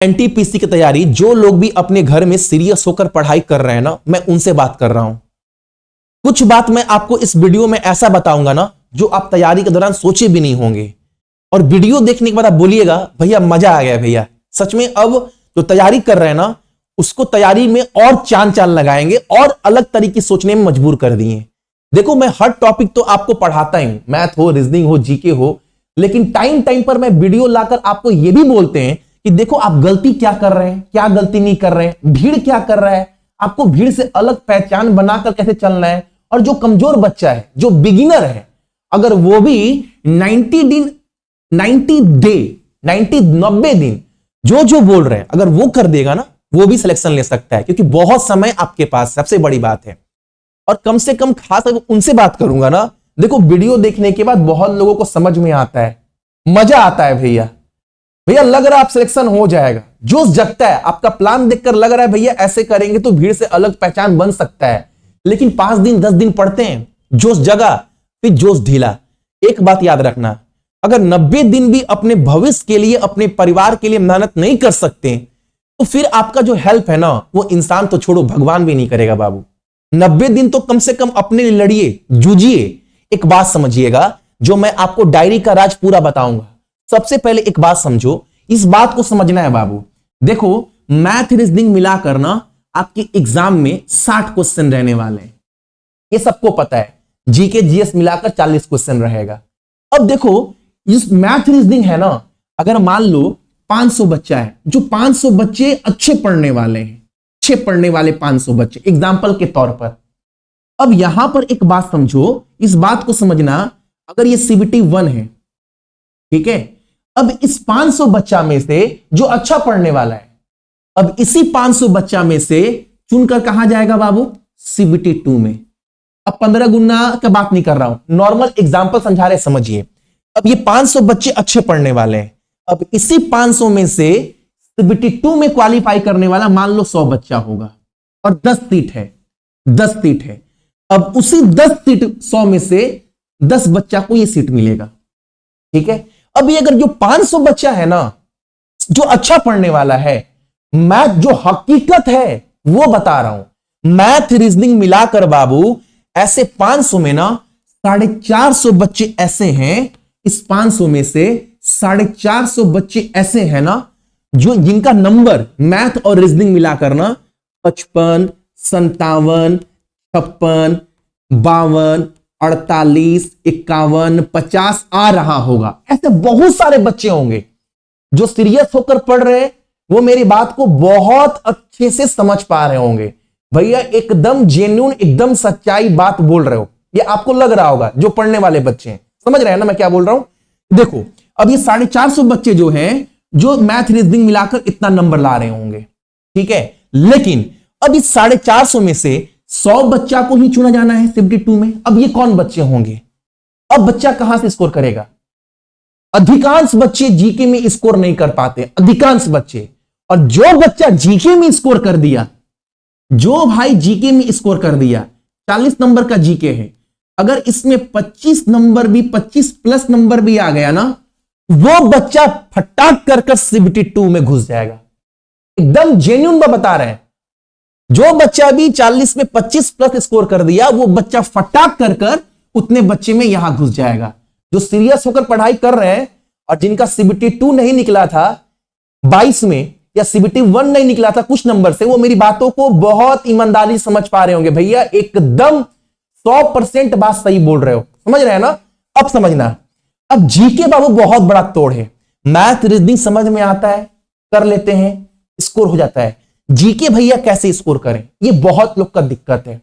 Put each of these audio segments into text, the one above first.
NTPC की तैयारी जो लोग भी अपने घर में सीरियस होकर पढ़ाई कर रहे हैं ना, मैं उनसे बात कर रहा हूं। कुछ बात मैं आपको इस वीडियो में ऐसा बताऊंगा ना जो आप तैयारी के दौरान सोचे भी नहीं होंगे, और वीडियो देखने के बाद आप बोलिएगा भैया मजा आ गया भैया। सच में अब जो तैयारी कर रहे हैं ना उसको तैयारी में और चांद चांद लगाएंगे और अलग तरीके सोचने में मजबूर कर दिए। देखो मैं हर टॉपिक तो आपको पढ़ाता ही हूं, मैथ हो, रीजनिंग हो, जीके हो, लेकिन टाइम टाइम पर मैं वीडियो लाकर आपको यह भी बोलते हैं कि देखो आप गलती क्या कर रहे हैं, क्या गलती नहीं कर रहे हैं, भीड़ क्या कर रहा है, आपको भीड़ से अलग पहचान बनाकर कैसे चलना है। और जो कमजोर बच्चा है, जो बिगिनर है, अगर वो भी 90 दिन जो बोल रहे हैं अगर वो कर देगा ना, वो भी सिलेक्शन ले सकता है, क्योंकि बहुत समय आपके पास, सबसे बड़ी बात है। और कम से कम खास उनसे बात करूंगा ना, देखो वीडियो देखने के बाद बहुत लोगों को समझ में आता है, मजा आता है भैया लग रहा है आप सिलेक्शन हो जाएगा, जोश जगता है, आपका प्लान देखकर लग रहा है भैया ऐसे करेंगे तो भीड़ से अलग पहचान बन सकता है। लेकिन 5 दिन 10 दिन पढ़ते हैं, जोश जगा, फिर जोश ढीला। एक बात याद रखना, अगर 90 दिन भी अपने भविष्य के लिए, अपने परिवार के लिए मेहनत नहीं कर सकते तो फिर आपका जो हेल्प है ना, वो इंसान तो छोड़ो भगवान भी नहीं करेगा बाबू। 90 दिन तो कम से कम अपने लिए लड़िए, जूझिए। एक बात समझिएगा, जो मैं आपको डायरी का राज पूरा बताऊंगा। सबसे पहले एक बात समझो, इस बात को समझना है बाबू। देखो मैथ रीजनिंग मिलाकर ना आपके एग्जाम में 60 क्वेश्चन रहने वाले हैं, ये सबको पता है। जीके जीएस मिलाकर 40 क्वेश्चन रहेगा। अब देखो इस मैथ रीजनिंग है ना, अगर मान लो 500 बच्चा है, जो 500 बच्चे अच्छे पढ़ने वाले हैं, अच्छे पढ़ने वाले 500 बच्चे एग्जाम्पल के तौर पर। अब यहां पर एक बात समझो, इस बात को समझना, अगर ये सीबीटी 1 है, ठीक है, अब इस 500 बच्चा में से जो अच्छा पढ़ने वाला है, अब इसी 500 बच्चा में से चुनकर कहां जाएगा बाबू, सीबीटी 2 में। अब 15 गुना का बात नहीं कर रहा हूं, नॉर्मल एग्जांपल समझा रहे, समझिए। अब ये 500 बच्चे अच्छे पढ़ने वाले हैं, अब इसी 500 में से सीबीटी 2 में क्वालिफाई करने वाला मान लो 100 बच्चा होगा, और 10 सीट है, 10 सीट है। अब उसी 10 सीट 100 में से 10 बच्चा को ये सीट मिलेगा, ठीक है। अब ये अगर जो 500 बच्चा है ना, जो अच्छा पढ़ने वाला है, मैथ जो हकीकत है वो बता रहा हूं, मैथ रीजनिंग मिलाकर बाबू ऐसे 500 में ना 450 बच्चे ऐसे हैं, इस 500 में से 450 बच्चे ऐसे हैं ना जो जिनका नंबर मैथ और रीजनिंग मिलाकर ना 55, 57, 56, 52, 48, 51, 50 आ रहा होगा। ऐसे बहुत सारे बच्चे होंगे जो सीरियस होकर पढ़ रहे हैं, वो मेरी बात को बहुत अच्छे से समझ पा रहे होंगे। भैया एकदम जेन्युइन, एकदम सच्चाई बात बोल रहे हो, ये आपको लग रहा होगा जो पढ़ने वाले बच्चे हैं। समझ रहे हैं ना मैं क्या बोल रहा हूं। देखो अब ये 450 बच्चे जो हैं, जो मैथ रीजनिंग मिलाकर इतना नंबर ला रहे होंगे, ठीक है। लेकिन अब इस 450 में से 100 बच्चा को ही चुना जाना है सीबीटी 2 में। अब ये कौन बच्चे होंगे, अब बच्चा कहां से स्कोर करेगा। अधिकांश बच्चे जीके में स्कोर नहीं कर पाते, अधिकांश बच्चे। और जो बच्चा जीके में स्कोर कर दिया, जो भाई जीके में स्कोर कर दिया, 40 नंबर का जीके है, अगर इसमें 25 नंबर भी, 25 प्लस नंबर भी आ गया ना, वो बच्चा फटाक कर सीबीटी 2 में घुस जाएगा। एकदम जेन्युइन बता रहे हैं, जो बच्चा भी 40 में 25 प्लस स्कोर कर दिया, वो बच्चा फटाक कर उतने बच्चे में यहां घुस जाएगा। जो सीरियस होकर पढ़ाई कर रहे हैं और जिनका सीबीटी 2 नहीं निकला था 22 में, या सीबीटी 1 नहीं निकला था कुछ नंबर से, वो मेरी बातों को बहुत ईमानदारी समझ पा रहे होंगे। भैया एकदम 100% बात सही बोल रहे हो, समझ रहे हैं ना। अब समझना, अब जीके बाबू बहुत बड़ा तोड़ है। मैथ रीजनिंग समझ में आता है, कर लेते हैं, स्कोर हो जाता है। जीके भैया कैसे स्कोर करें, ये बहुत लोग का दिक्कत है।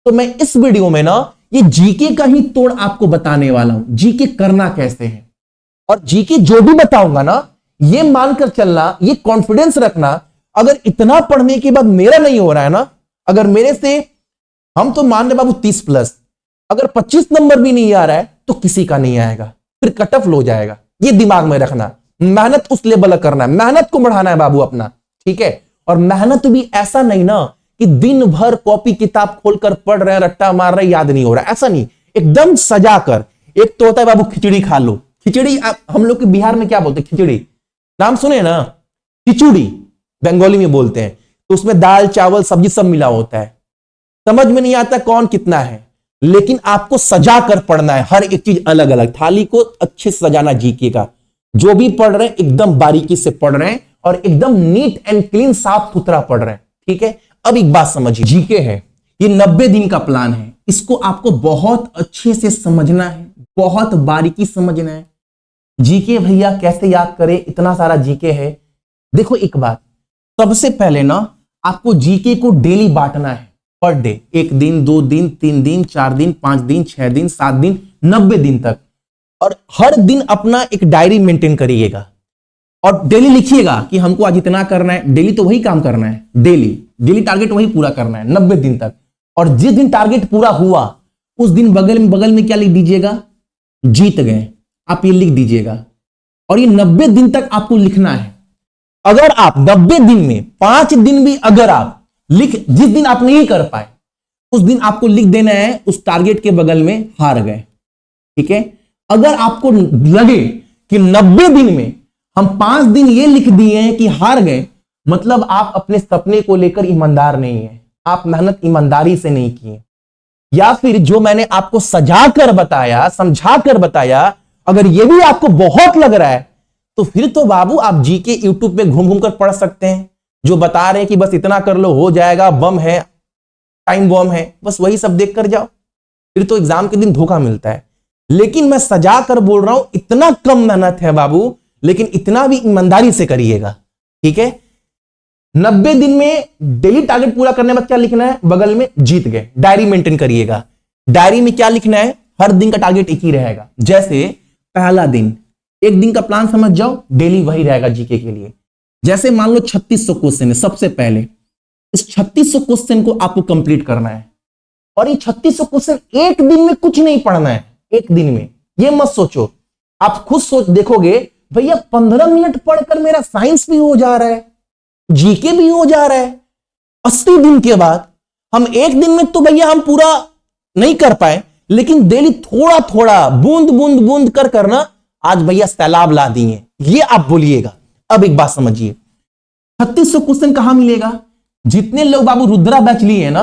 तो मैं इस वीडियो में ना ये जीके का ही तोड़ आपको बताने वाला हूं, जीके करना कैसे है। और जीके जो भी बताऊंगा ना, ये मानकर चलना, ये कॉन्फिडेंस रखना, अगर इतना पढ़ने के बाद मेरा नहीं हो रहा है ना, अगर मेरे से, हम तो मान रहे बाबू 30 प्लस, अगर 25 नंबर भी नहीं आ रहा है तो किसी का नहीं आएगा, फिर कट ऑफ लो जाएगा। ये दिमाग में रखना, मेहनत उस लेवल करना है, मेहनत को बढ़ाना है बाबू अपना, ठीक है। और मेहनत भी ऐसा नहीं ना कि दिन भर कॉपी किताब खोलकर पढ़ रहे हैं, रट्टा मार रहे, याद नहीं हो रहा, ऐसा नहीं। एकदम सजा कर। एक तो होता है बाबू खिचड़ी खा लो, खिचड़ी हम लोग के बिहार में क्या बोलते हैं, खिचड़ी, नाम सुने ना, खिचड़ी, बंगाली में बोलते हैं, तो उसमें दाल चावल सब्जी सब मिला होता है। समझ में नहीं आता कौन कितना है, लेकिन आपको सजा कर पढ़ना है, हर एक चीज अलग अलग। थाली को अच्छे से सजाना जीके का। जो भी पढ़ रहे हैं एकदम बारीकी से पढ़ रहे हैं और एकदम नीट एंड क्लीन साफ सुथरा पढ़ रहे हैं, ठीक है। अब एक बात समझिए, जीके है ये 90 दिन का प्लान है, इसको आपको बहुत अच्छे से समझना है, बहुत बारीकी समझना है। जीके भैया कैसे याद करें, इतना सारा जीके है। देखो एक बात, सबसे पहले ना आपको जीके को डेली बांटना है, पर डे, 1 दिन 2 दिन 3 दिन 4 दिन 5 दिन 6 दिन 7 दिन 90 दिन तक। और हर दिन अपना एक डायरी मेंटेन करिएगा और डेली लिखिएगा कि हमको आज इतना करना है। डेली तो वही काम करना है, डेली टारगेट वही पूरा करना है 90 दिन तक। और जिस दिन टारगेट पूरा हुआ उस दिन बगल में क्या लिख दीजिएगा, जीत गए, आप ये लिख दीजिएगा। और ये 90 दिन तक आपको लिखना है। अगर आप 90 दिन में 5 दिन भी अगर आप जिस दिन आप नहीं कर पाए उस दिन आपको लिख देना है उस टारगेट के बगल में हार गए, ठीक है। अगर आपको लगे कि 90 दिन में हम 5 दिन ये लिख दिए हैं कि हार गए, मतलब आप अपने सपने को लेकर ईमानदार नहीं है, आप मेहनत ईमानदारी से नहीं किए। या फिर जो मैंने आपको सजा कर बताया, समझा कर बताया, अगर ये भी आपको बहुत लग रहा है तो फिर तो बाबू आप जीके यूट्यूब पे घूम घूम कर पढ़ सकते हैं। जो बता रहे हैं कि बस इतना कर लो हो जाएगा, बम है, टाइम बम है, बस वही सब देख कर जाओ, फिर तो एग्जाम के दिन धोखा मिलता है। लेकिन मैं सजा कर बोल रहा हूं, इतना कम मेहनत है बाबू, लेकिन इतना भी ईमानदारी से करिएगा, ठीक है। 90 दिन में डेली टारगेट पूरा करने में क्या लिखना है, बगल में जीत गए। डायरी मेंटेन करिएगा। डायरी में क्या लिखना है, हर दिन का टारगेट एक ही रहेगा। जैसे पहला दिन, एक दिन का प्लान समझ जाओ, डेली वही रहेगा जीके के लिए। जैसे मान लो 3600 क्वेश्चन है, सबसे पहले इस 3600 क्वेश्चन को आपको कंप्लीट करना है। और ये 3600 क्वेश्चन एक दिन में कुछ नहीं पढ़ना है, एक दिन में ये मत सोचो। आप खुद सोच देखोगे भैया 15 मिनट पढ़कर मेरा साइंस भी हो जा रहा है, जीके भी हो जा रहा है। 80 दिन के बाद हम एक दिन में तो भैया हम पूरा नहीं कर पाए, लेकिन डेली थोड़ा थोड़ा बूंद बूंद बूंद कर करना आज भैया सैलाब ला दिए, ये आप बोलिएगा। अब एक बात समझिए, 3600 क्वेश्चन कहां मिलेगा। जितने लोग बाबू रुद्रा बैच लिए हैं ना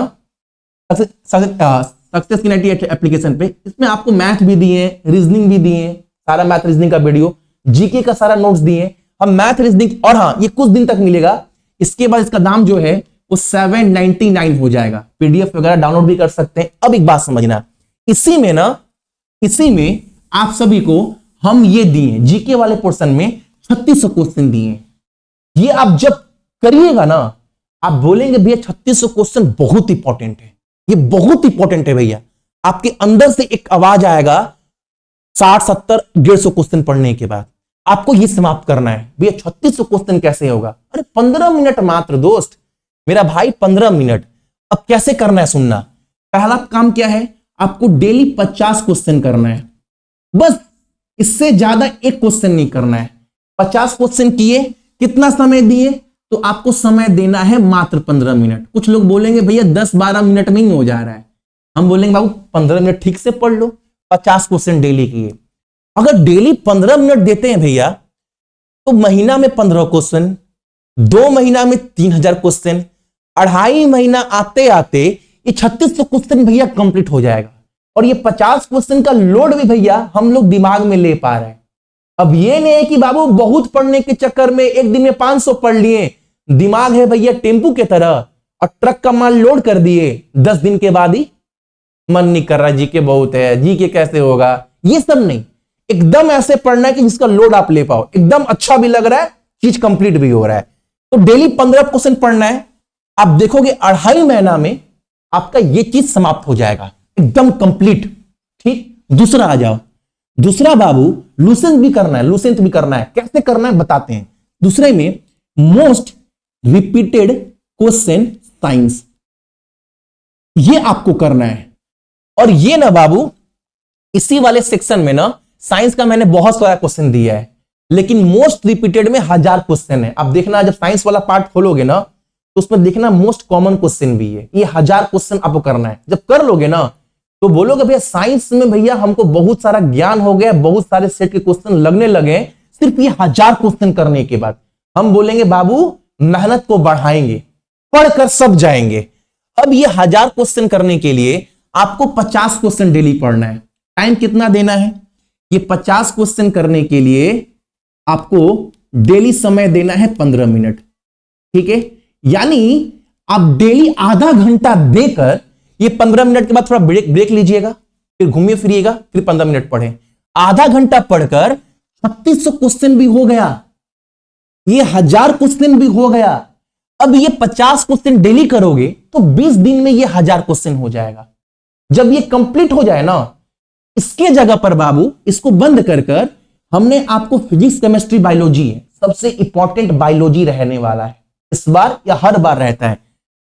सक्सेस की 98 एप्लीकेशन पे, इसमें आपको मैथ भी दिए, रीजनिंग भी दिए, सारा मैथ रीजनिंग का वीडियो, जीके का सारा नोट्स दिए हम, मैथ रीजनिंग। और हाँ, ये कुछ दिन तक मिलेगा, इसके बाद इसका दाम जो है वो 799 हो जाएगा। पीडीएफ वगैरह डाउनलोड भी कर सकते हैं। अब एक बात समझना, इसी में आप सभी को हम ये दिए जीके वाले पोर्शन में 3600 क्वेश्चन दिए। ये आप जब करिएगा ना, आप बोलेंगे भैया 3600 क्वेश्चन बहुत इंपॉर्टेंट है, ये बहुत इंपॉर्टेंट है भैया। आपके अंदर से एक आवाज आएगा 60 70 150 क्वेश्चन पढ़ने के बाद आपको ये समाप्त करना है। भैया 3600 क्वेश्चन कैसे होगा, अरे 15 मिनट मात्र दोस्त, मेरा भाई 15 मिनट। अब कैसे करना है सुनना। पहला काम क्या है, आपको डेली 50 क्वेश्चन करना है, बस इससे ज्यादा एक क्वेश्चन नहीं करना है। 50 क्वेश्चन किए, कितना समय दिए, तो आपको समय देना है मात्र 15 मिनट। कुछ लोग बोलेंगे भैया 10-12 मिनट में ही हो जा रहा है, हम बोलेंगे बाबू 15 मिनट ठीक से पढ़ लो। 50 क्वेश्चन डेली किए, अगर डेली 15 मिनट देते हैं भैया तो महीना में 15 क्वेश्चन, 2 महीना में 3000 क्वेश्चन, 2.5 महीना आते आते ये 3600 क्वेश्चन भैया कंप्लीट हो जाएगा। और ये 50 क्वेश्चन का लोड भी भैया हम लोग दिमाग में ले पा रहे हैं। अब ये नहीं है कि बाबू बहुत पढ़ने के चक्कर में एक दिन में 500 पढ़ लिए, दिमाग है भैया टेम्पू के तरह और ट्रक का माल लोड कर दिए, 10 दिन के बाद ही मन नहीं कर रहा, जीके बहुत है, जीके कैसे होगा, ये सब नहीं। एकदम ऐसे पढ़ना है कि जिसका लोड आप ले पाओ, एकदम अच्छा भी लग रहा है, चीज कंप्लीट भी हो रहा है। तो डेली 15 क्वेश्चन पढ़ना है। आप देखोगे 2.5 महीना में आपका ये चीज समाप्त हो जाएगा, एकदम कंप्लीट। ठीक, दूसरा आ जाओ। दूसरा बाबू लुसेंट भी करना है, कैसे करना है बताते हैं। दूसरे में मोस्ट रिपीटेड क्वेश्चन साइंस, ये आपको करना है। और ये ना बाबू इसी वाले सेक्शन में ना साइंस का मैंने बहुत सारा क्वेश्चन दिया है, लेकिन मोस्ट रिपीटेड में 1000 क्वेश्चन है। अब देखना जब साइंस वाला पार्ट खोलोगे ना तो उसमें देखना मोस्ट कॉमन क्वेश्चन भी है, ये 1000 क्वेश्चन आपको करना है। जब कर लोगे ना तो बोलोगे भैया साइंस में भैया हमको बहुत सारा ज्ञान हो गया, बहुत सारे सेट के क्वेश्चन लगने लगे सिर्फ ये 1000 क्वेश्चन करने के बाद। हम बोलेंगे बाबू मेहनत को बढ़ाएंगे, पढ़कर सब जाएंगे। अब ये 1000 क्वेश्चन करने के लिए आपको 50 क्वेश्चन डेली पढ़ना है। टाइम कितना देना है? ये 50 क्वेश्चन करने के लिए आपको डेली समय देना है 15 मिनट। ठीक है, यानी आप डेली आधा घंटा देकर ये 15 मिनट के बाद थोड़ा ब्रेक लीजिएगा, फिर घूमिए फिरिएगा, फिर 15 मिनट पढ़ें। आधा घंटा पढ़कर 3600 क्वेश्चन भी हो गया, ये 1000 क्वेश्चन भी हो गया। अब ये 50 क्वेश्चन डेली करोगे तो 20 दिन में ये 1000 क्वेश्चन हो जाएगा। जब ये कंप्लीट हो जाए ना, इसके जगह पर बाबू इसको बंद कर हमने आपको फिजिक्स, केमिस्ट्री, बायोलॉजी है सबसे इंपॉर्टेंट बायोलॉजी रहने वाला है इस बार, या हर बार रहता है।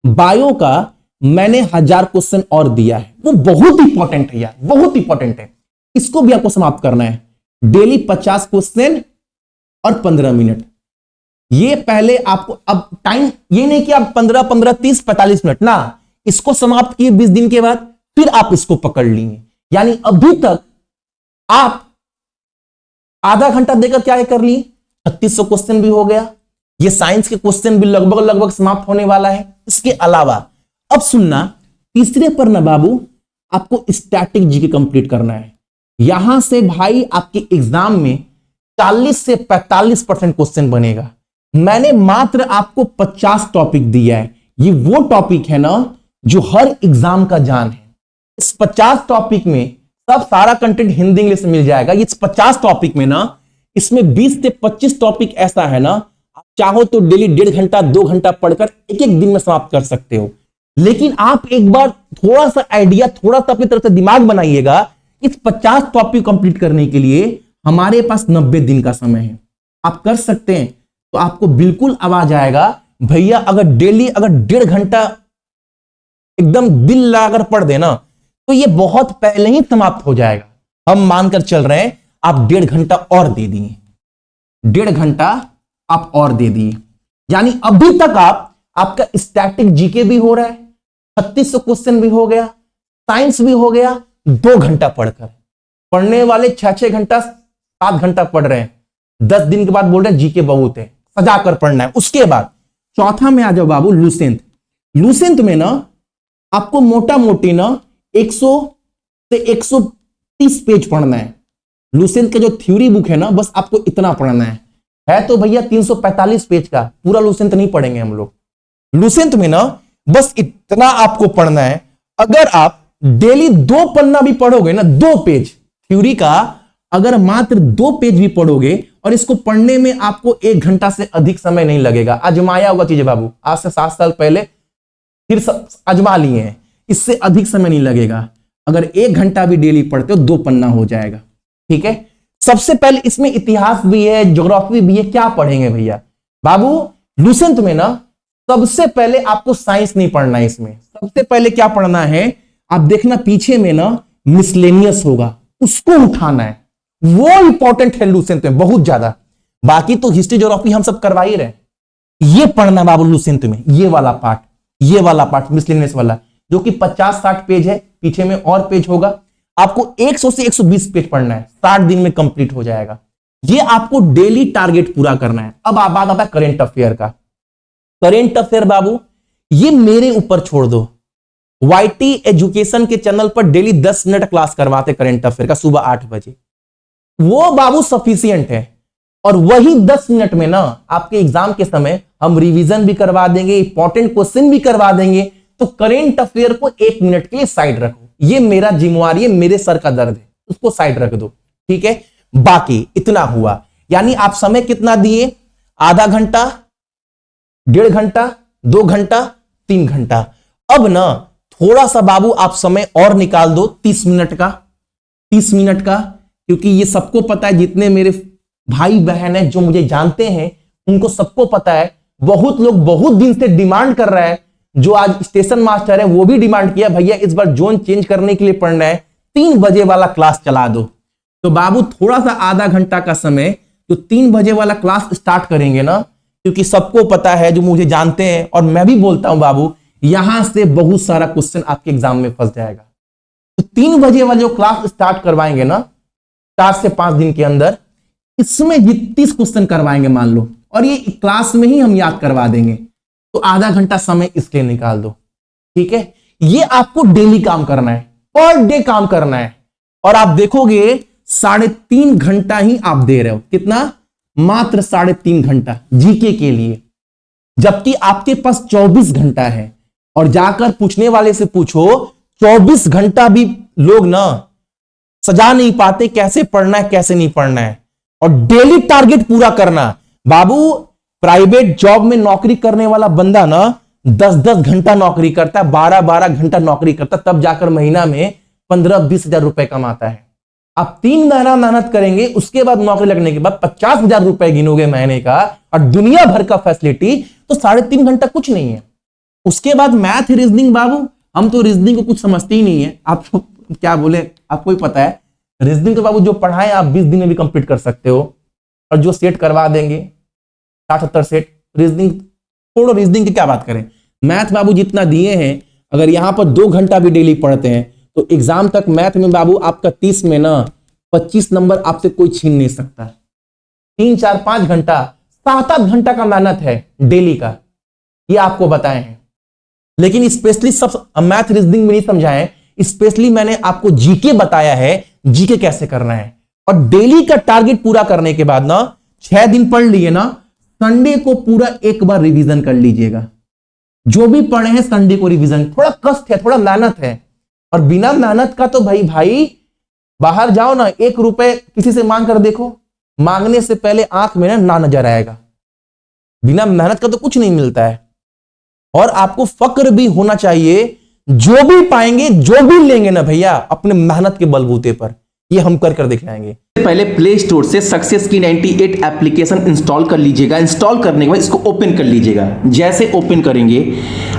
बायो का मैंने 1000 क्वेश्चन और दिया है, वो बहुत इंपॉर्टेंट है यार, बहुत इंपॉर्टेंट है। इसको भी आपको समाप्त करना है। डेली 50 क्वेश्चन और 15 मिनट। ये पहले आपको, अब टाइम ये नहीं कि आप 15, 15, 30, 45 मिनट ना, इसको समाप्त किए 20 दिन के बाद, फिर आप इसको पकड़ लेंगे। यानी अभी तक आप आधा घंटा देकर क्या कर लिए, 3600 क्वेश्चन भी हो गया, ये साइंस के क्वेश्चन भी लगभग समाप्त होने वाला है। इसके अलावा अब सुनना, तीसरे पर ना बाबू आपको स्टैटिक जीके कंप्लीट करना है। यहां से भाई आपके एग्जाम में 40 से 45% क्वेश्चन बनेगा। मैंने मात्र आपको 50 टॉपिक दिया है। ये वो टॉपिक है ना जो हर एग्जाम का जान है। इस 50 टॉपिक में सब सारा कंटेंट हिंदी इंग्लिश में मिल जाएगा। इस 50 टॉपिक में ना, इसमें 20 से 25 टॉपिक ऐसा है ना, आप चाहो तो डेली 1.5 घंटा 2 घंटा पढ़कर एक दिन में समाप्त कर सकते हो। लेकिन आप एक बार थोड़ा सा आइडिया, थोड़ा सा अपनी तरफ से दिमाग बनाइएगा। इस 50 टॉपिक कंप्लीट करने के लिए हमारे पास 90 दिन का समय है। आप कर सकते हैं तो आपको बिल्कुल आवाज आएगा भैया, अगर डेली अगर 1.5 घंटा एकदम दिल लगाकर पढ़ देना तो ये बहुत पहले ही समाप्त हो जाएगा। हम मानकर चल रहे हैं आप 1.5 घंटा और दे दिए, 1.5 घंटा आप और दे दिए, यानी अभी तक आपका स्टैटिक जीके भी हो रहा है, 3600 क्वेश्चन भी हो गया, साइंस भी हो गया। 2 घंटा पढ़कर, पढ़ने वाले 6-6 घंटा 7 घंटा पढ़ रहे हैं, 10 दिन के बाद बोल रहे हैं जीके बहुत है, सजा कर पढ़ना है। उसके बाद चौथा में आ जाओ बाबू, लूसेंट। लूसेंट में ना आपको मोटा मोटी ना 100 से 130 पेज पढ़ना है। लूसेंट का जो थ्योरी बुक है ना, बस आपको इतना पढ़ना है तो भैया 345 पेज का, पूरा लूसेंट नहीं पढ़ेंगे हम लोग। लूसेंट में ना बस इतना आपको पढ़ना है। अगर आप डेली 2 पन्ना भी पढ़ोगे ना, 2 पेज थ्योरी का, अगर मात्र 2 पेज भी पढ़ोगे और इसको पढ़ने में आपको 1 घंटा से अधिक समय नहीं लगेगा। आजमाया होगा चीजें बाबू, आज से 7 साल पहले, फिर आजमा लिए हैं, इससे अधिक समय नहीं लगेगा। अगर 1 घंटा भी डेली पढ़ते हो 2 पन्ना हो जाएगा। ठीक है, सबसे पहले इसमें इतिहास भी है, ज्योग्राफी भी है। क्या पढ़ेंगे भैया बाबू लूसेंट में ना, सबसे पहले आपको साइंस नहीं पढ़ना है। इसमें सबसे पहले क्या पढ़ना है, आप देखना पीछे में ना मिसलेनियस होगा, उसको उठाना है, वो इंपॉर्टेंट है लूसेंट में बहुत ज्यादा। बाकी तो हिस्ट्री ज्योग्राफी हम सब करवा ही रहे, ये पढ़ना बाबू लूसेंट में, ये वाला पार्ट मिसलेनियस वाला, जो कि 50-60 पेज है, पीछे में और पेज होगा। आपको 100 से 120 पेज पढ़ना है, 60 दिन में कंप्लीट हो जाएगा। ये आपको डेली टारगेट पूरा करना है। अब बात आता है करेंट अफेयर का। करेंट अफेयर बाबू ये मेरे ऊपर छोड़ दो, वाईटी एजुकेशन के चैनल पर डेली 10 मिनट क्लास करवाते करेंट अफेयर का, सुबह 8 बजे, वो बाबू सफिशियंट है। और वही 10 मिनट में ना आपके एग्जाम के समय हम रिवीजन भी करवा देंगे, इंपॉर्टेंट क्वेश्चन भी करवा देंगे। तो करेंट अफेयर को 1 मिनट के लिए साइड रखो, ये मेरा जिम्मेवारी है, मेरे सर का दर्द है, उसको साइड रख दो। ठीक है, बाकी इतना हुआ, यानी आप समय कितना दिए, आधा घंटा, 1.5 घंटा, 2 घंटा, 3 घंटा। अब ना थोड़ा सा बाबू आप समय और निकाल दो, 30 मिनट का, 30 मिनट का, क्योंकि ये सबको पता है, जितने मेरे भाई बहन है जो मुझे जानते हैं उनको सबको पता है। बहुत लोग बहुत दिन से डिमांड कर रहा है, जो आज स्टेशन मास्टर है वो भी डिमांड किया भैया इस बार जोन चेंज करने के लिए पढ़ना है, 3 बजे वाला क्लास चला दो। तो बाबू थोड़ा सा आधा घंटा का समय, तो 3 बजे वाला क्लास स्टार्ट करेंगे ना, क्योंकि सबको पता है जो मुझे जानते हैं, और मैं भी बोलता हूं बाबू, यहां से बहुत सारा क्वेश्चन आपके एग्जाम में फंस जाएगा। तो 3 बजे वाला जो क्लास स्टार्ट करवाएंगे ना 4 से 5 दिन के अंदर, इसमें 30 क्वेश्चन करवाएंगे मान लो, और ये क्लास में ही हम याद करवा देंगे। तो आधा घंटा समय इसके निकाल दो, ठीक है। ये आपको डेली काम करना है, पर डे काम करना है, और आप देखोगे 3.5 घंटा ही आप दे रहे हो। कितना? मात्र 3.5 घंटा जीके के लिए, जबकि आपके पास 24 घंटा है। और जाकर पूछने वाले से पूछो, 24 घंटा भी लोग ना सजा नहीं पाते कैसे पढ़ना है कैसे नहीं पढ़ना है। और डेली टारगेट पूरा करना। बाबू, प्राइवेट जॉब में नौकरी करने वाला बंदा ना 10-10 घंटा नौकरी करता है, 12-12 घंटा नौकरी करता है, तब जाकर महीना में 15-20 हजार रुपए कमाता है। आप 3 महीना मेहनत करेंगे, उसके बाद नौकरी लगने के बाद 50 हजार रुपए गिनोगे महीने का, और दुनिया भर का फैसिलिटी, तो 3.5 घंटा कुछ नहीं है। उसके बाद मैथ रीजनिंग। बाबू, हम तो रीजनिंग को कुछ समझते ही नहीं है। आप क्या बोले, आपको ही पता है रीजनिंग तो बाबू जो पढ़ाएं आप 20 दिन में भी कंप्लीट कर सकते हो, और जो सेट करवा देंगे 60-70 सेट। रीजनिंग छोड़ो, रीजनिंग की क्या बात करें। मैथ बाबू जितना दिए हैं, अगर यहां पर 2 घंटा भी डेली पढ़ते हैं तो एग्जाम तक मैथ में बाबू आपका 30 में ना 25 नंबर आपसे कोई छीन नहीं सकता। 3, 4, 5 घंटा, 7-8 घंटा का मेहनत है डेली का, ये आपको बताए हैं। लेकिन स्पेशली सब मैथ रीजनिंग में नहीं समझाए, स्पेशली मैंने आपको जीके बताया है, जीके कैसे करना है। और डेली का टारगेट पूरा करने के बाद ना 6 दिन पढ़ लिए ना, संडे को पूरा एक बार रिवीजन कर लीजिएगा। जो भी पढ़े हैं संडे को रिवीजन। थोड़ा कष्ट है, थोड़ा मेहनत है, और बिना मेहनत का तो भाई बाहर जाओ ना, 1 रुपए किसी से मांग कर देखो, मांगने से पहले आंख में ना नजर आएगा। बिना मेहनत का तो कुछ नहीं मिलता है। और आपको फक्र भी होना चाहिए, जो भी पाएंगे जो भी लेंगे ना भैया, अपने मेहनत के बलबूते पर, ये हम कर दिखाएंगे। पहले प्ले स्टोर से सक्सेस की 98 एप्लीकेशन इंस्टॉल कर लीजिएगा। इंस्टॉल करने के बाद इसको ओपन कर लीजिएगा। जैसे ओपन करेंगे,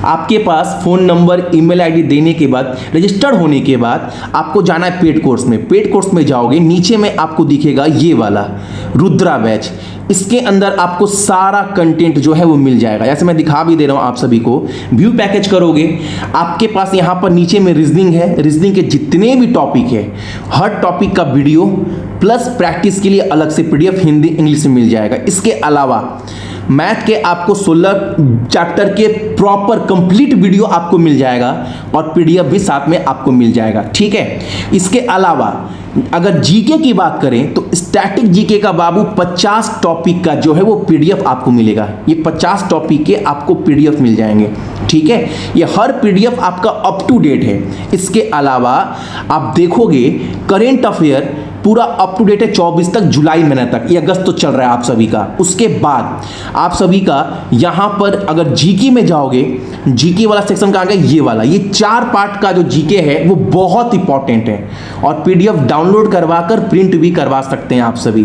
आपके पास फोन नंबर, ईमेल आईडी देने के बाद, रजिस्टर्ड होने के बाद आपको जाना है पेड कोर्स में। पेड कोर्स में जाओगे, नीचे में आपको दिखेगा ये वाला रुद्रा बैच। इसके अंदर आपको सारा कंटेंट जो है वो मिल जाएगा। जैसे मैं दिखा भी दे रहा हूं आप सभी को। व्यू पैकेज करोगे, आपके पास यहां पर नीचे में रीजनिंग है। रीजनिंग के जितने भी टॉपिक है, हर टॉपिक का वीडियो प्लस प्रैक्टिस के लिए अलग से पीडीएफ हिंदी इंग्लिश में मिल जाएगा। इसके अलावा मैथ के आपको 16 चैप्टर के प्रॉपर कंप्लीट वीडियो आपको मिल जाएगा, और पीडीएफ भी साथ में आपको मिल जाएगा, ठीक है। इसके अलावा अगर जीके की बात करें तो स्टैटिक जीके का बाबू 50 टॉपिक का जो है वो पीडीएफ आपको मिलेगा। ये 50 टॉपिक के आपको पीडीएफ मिल जाएंगे, ठीक है। ये हर पीडीएफ आपका अप टू डेट है। इसके अलावा आप देखोगे करेंट अफेयर पूरा अप टू डेट है 24 तक, जुलाई महीने तक। ये अगस्त तो चल रहा है आप सभी का। उसके बाद आप सभी का यहां पर अगर जीके में जाओगे, जीके वाला सेक्शन का आ गया ये वाला। ये 4 पार्ट का जो जीके है वो बहुत इंपॉर्टेंट है, और पीडीएफ डाउनलोड करवा कर प्रिंट भी करवा सकते हैं आप सभी।